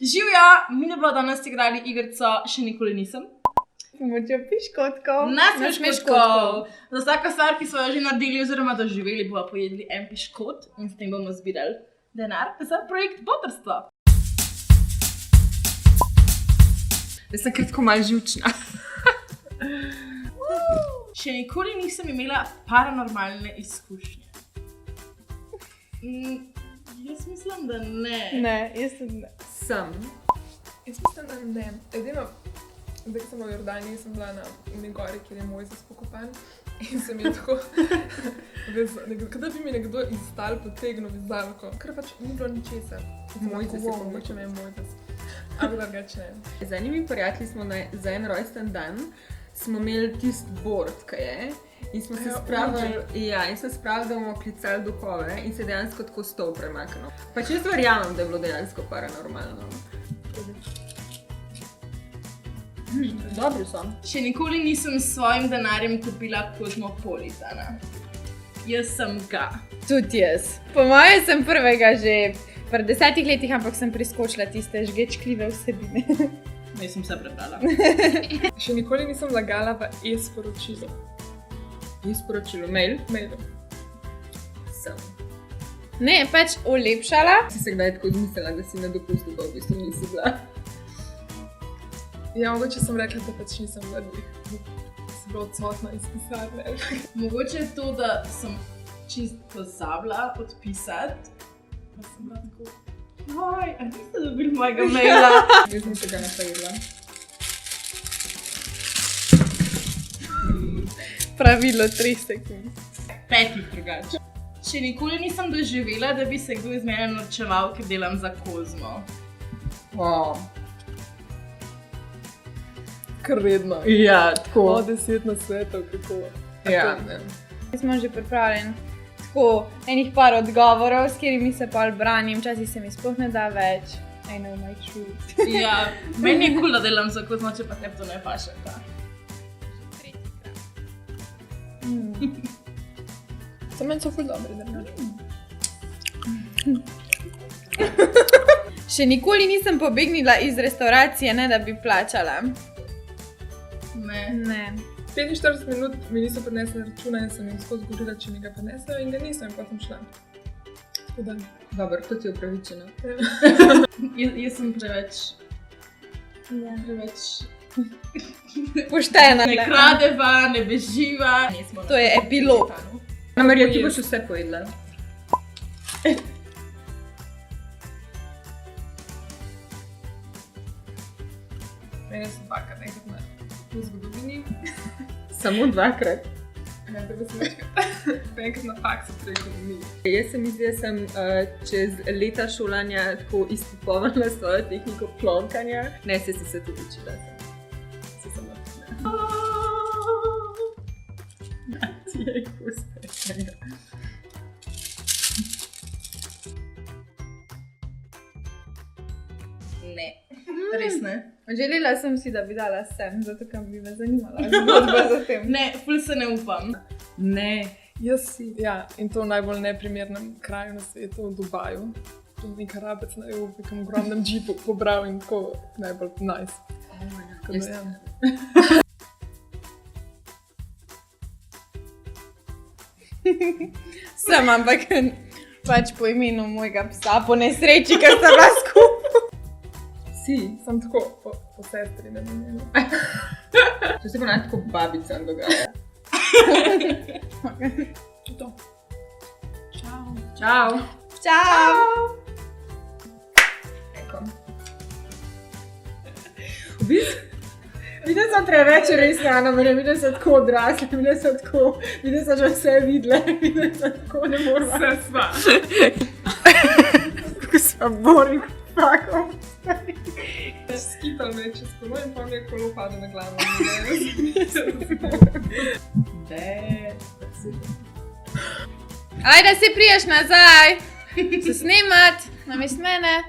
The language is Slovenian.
Živjo, mi ne bomo danes igrali igrico Še nikoli nisem. Pomočjo piškotkov. Ne smeš piškotkov. Za vsako stvar, ki smo jo že naredili oziroma doživeli, bomo pojedli en piškot in s tem bomo zbirali denar za projekt Botrstvo. Jaz sem kratko malo živčna. Še nikoli nisem imela paranormalne izkušnje. Jaz mislim, da ne. Ne, jaz sem ne. Sem. Jaz mislim, da ne. Edino, zdaj sem v Jordaniji, sem bila na eni gori, kjer je Mojzes pokopan. In se mi je tako, kada bi mi nekdo iz tal potegnil vizalko, ker pač ni bilo ničesar. Mojzes je pokopan. Mogoče me je Mojzes. Ampak drugače ne. Z enimi prijatelji smo za en rojsten dan smo imeli tisti board, kaj je. In smo se spravili, da bomo klicali duhove in se dejansko tako stol premaknil. Pač jaz verjamem, da je bilo dejansko paranormalno. Dobri so. Še nikoli nisem s svojim denarjem kupila Kozmopolitana. Jaz sem ga. Tudi jaz. Po mojem sem prvega že pri 10 letih, ampak sem priskočila tiste žgečkljive vsebine. Jaz sem vse prebrala. Še nikoli nisem lagala v e-sporočilu. E-sporočilo, mail? Mailu. Sem. Ne, pač olepšala. Si se kdaj tako izmislila, da si na dopustu, pa v bistvu nisi bila? Ja, mogoče sem rekla, da pač nisem bila, si bila odsotna iz pisarne. Mogoče je to, da sem čist pozabila odpisati. Pa sem bila tako, joj, a niste dobili mojega maila? Jaz sem se ga napravila. Pravilo 3 sekund. 5 drugače. Še nikoli nisem doživela, da bi se kdo iz mene norčeval, ker delam za Kozmo. Kar redno. Ja, tako. 10 na svetov, kako. Ja. Smo že pripravljeni tako enih par odgovorov, s katerimi se pol branim, včasih se mi sploh ne da več. I know my truth. Ja, meni je cool, da delam za Kozmo, če pa te to ne paše. Za meni so ful dobri, da Še nikoli nisem pobegnila iz restauracije, ne da bi plačala. Ne. 45 minut mi niso prinesli računa in sem jim skozi govorila, če mi ga prinesejo in ga nisem, in potem šla. Tako da. Dobro, to ti je upravičeno. Jaz sem preveč Poštena. ne kradeva, ne beživa. To je epilog. Marija, ti boš vse pojedla. Mene sem dvakrat enkrat v zgodovini. Samo 2krat. Ne, da sem večkrat. Enkrat na faksu pri ekonomiji. Jaz se mi zdi, da sem čez leta šolanja tako izpopovala svojo tehniko plonkanja. Ne, se tudi učila sem. Se sem lahko. Ti je uspešenega. Ne. Res ne. Želela sem si, da bi dala sem, zato ker bi me zanimala zgodba za tem. Ne, ful se ne upam. Ne. Jaz si, ja, in to v najbolj neprimernem kraju na svetu, v Dubaju. To je nek Arabec na nekem ogromnem džipu pobral in tako najbolj nice. Tako da, ja. Sem, ampak pač po imenu mojega psa, po nesreči, ker sta bila skupaj. Si, sem tako po sestri, ne vem. To se bo naj tako babicam dogaja. To. Čau. Čau. Čau. Eko. V bistvu, videla sem preveč resne, Ana Marija, videla sem tako odrasla, videla sem že vse videla, videla sem tako ne morala. Vse sva. Kako sva boring fakom. Skipal me čez kolo in pa mi je kolo pada na glavo. Ajde, si priješ nazaj, se snemat, namest mene.